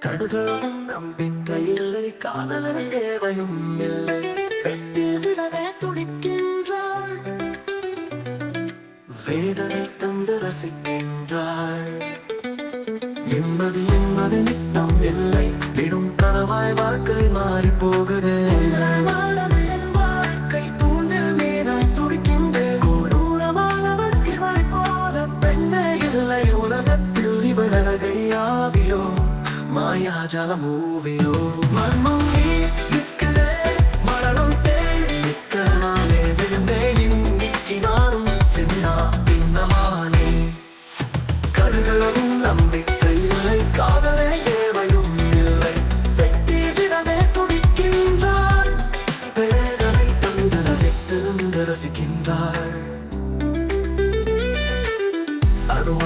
கடுகளும் நம்பிக்கை இல்லை, காதலர் தேவையும் இல்லை. வெட்டி விடவே துடிக்கின்றாள், வேதனை தந்து ரசிக்கின்றாள். நிம்மதி என்பது நித்தம் இல்லை, விடும் கனவாய் வாழ்க்கை மாறி போகுது. என் வாழ்க்கை தூண்டில் மீனாய் துடிக்கின்றேன். கொடூரமானவள் இவளை போல பெண்ணே இல்லை உலகத்தில். இவள் அழகை ஆவியோ மாயாஜால மூவியோ. மர்மம் நீக்குதே, மரணம் தேடிக்கலானே. விழுந்தேன் இன்னைக்கு நானும் சின்னா பின்னமானே. கடுகளும் நம்பிக்கை இல்லை, காதலே தேவையும் இல்லை. வெட்டி விடவே துடிக்கின்றாள், வேதனை தந்து ரசித்திருந்து ரசிக்கின்றாள்.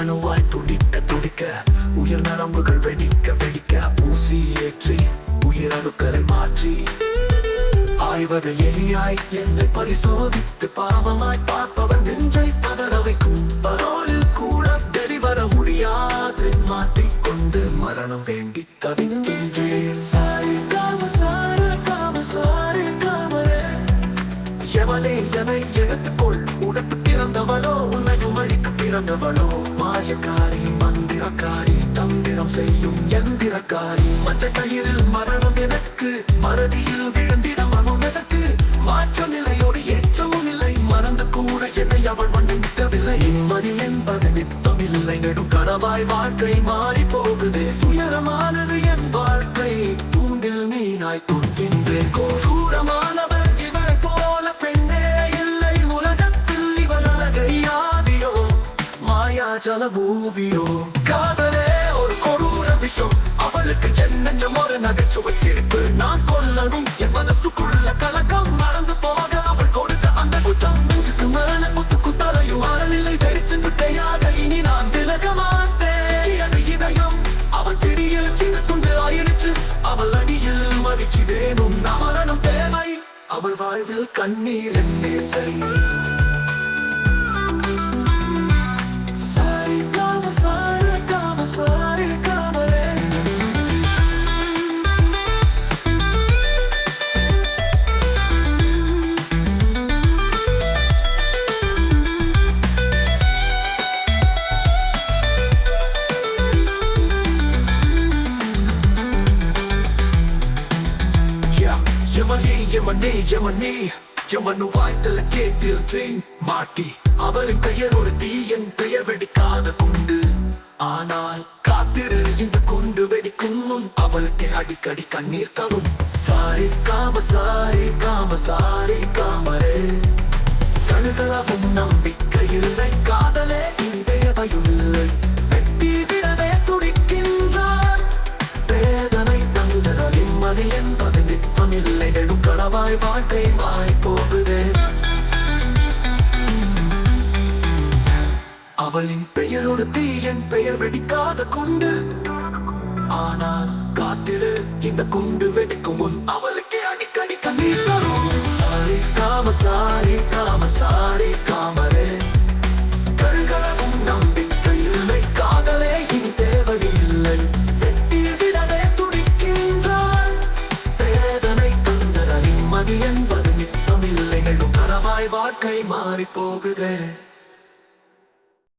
அணுவாய் துடிக்க துடிக்க உயிர் நரம்புகள் வெடிக்க வெடிக்க ஊசி ஏற்றி உயிர் அணுக்களை மாற்றி ஆய்வக எலியாய் என்னை பரிசோதித்து பாவமாய் பார்ப்பவர் நெஞ்சை பதற வைக்கும். பரோலில் கூட வெளிவர முடியாது, மாட்டிக்கொண்டு மரணம் வேண்டி தவிக்கின்றேன். சாரி காம சாரி காம சாரி காமரே. எவனே என்னை எடுத்துக்கொள், உனக்கு பிறந்தவளோ உன்னையும் அழிக்க பிறந்தவளோ. மாயக்காரி மந்திரக்காரி, தந்திரம் செய்யும் எந்திரக்காரி. மற்ற கயிறில் மரணம் எனக்கு, மறதியில் விழுந்திட மனம் எனக்கு. மாற்ற நிலையோடு ஏற்றமும் இல்லை, மறந்து கூட என்னை அவள் மன்னிக்கவில்லை. நிம்மதி என்பது நித்தமில்லை, நெடும் கனவாய் வாழ்க்கை மாறி போகுது. துயரமானது என் வாழ்க்கை, தூண்டில் மீனாய் துடிக்கின்றேன். கொடூரமானவள் இவள் போல பெண்ணே இல்லை உலகத்தில். இவள் அழகை ஆவியோ மாயாஜால மூவியோ. காதலே ஒரு கொடூர விஷம், அவளுக்கு என் நெஞ்சம் ஒரு நகைச்சுவை சிரிப்பு. நான் கொல்லணும் என் மனசுக்குள்ள கலக்கம், மறந்து போக அவள் கொடுத்த அந்த குற்றம். நெஞ்சுக்கு மேல முத்து குத்தலையும் அறநிலை வெறிச்சென்று தேயாக இனி நான் விலக மாட்டேன். அது இதயம் அவள் பிடியில் சின்ன துண்டு ஆயிடுச்சு, அவள் அடியில் மகிழ்ச்சி வேணும். மரணம் தேவை, அவள் வாழ்வில் கண்ணீர் என்னே சரி. சாரி காம சாரி காம சாரி காமரே. யமனே யமனு வாய்த்தல கேட்டில் ட்ரெயின் மாட்டி. அவளின் பெயர் ஒரு தீயன் பெயர் வெடிக்காத குண்டு. ஆனால் காத்திரு, இந்த குண்டு வெடிக்கும் முன் அவளுக்கு அடிக்கடி கண்ணீர் தரும். சாரி காம சாரி காம சாரி காமரே. கடுகளவும் நம்பிக்கை இல்லை, காதலே இனி தேவையும் இல்லை. வெட்டி விடவே துடிக்கின்றான், வேதனை தந்தர நிம்மதி என்பது நித்தமில்லை. நெடும் கனவாய் வாழ்க்கை மாறி போகுதே. அவளின் பெயரோடு தீயன் பெயர் வெடிக்காத குண்டு. ஆனால் காத்திரு, இந்த குண்டு வெடிக்கும் முன் அவளுக்கு அடிக்கடி கண்ணீர் தரும். சாரி காம சாரி காம சாரி காமரே. கடுகளவும் நம்பிக்கை இல்லை, காதலே இனி தேவையும் இல்லை. வெட்டி விடவே துடிக்கின்றாள், வேதனை தந்தர நிம்மதி என்பது நித்தமில்லை. நெடும் கனவாய் வாழ்க்கை மாறி போகுது.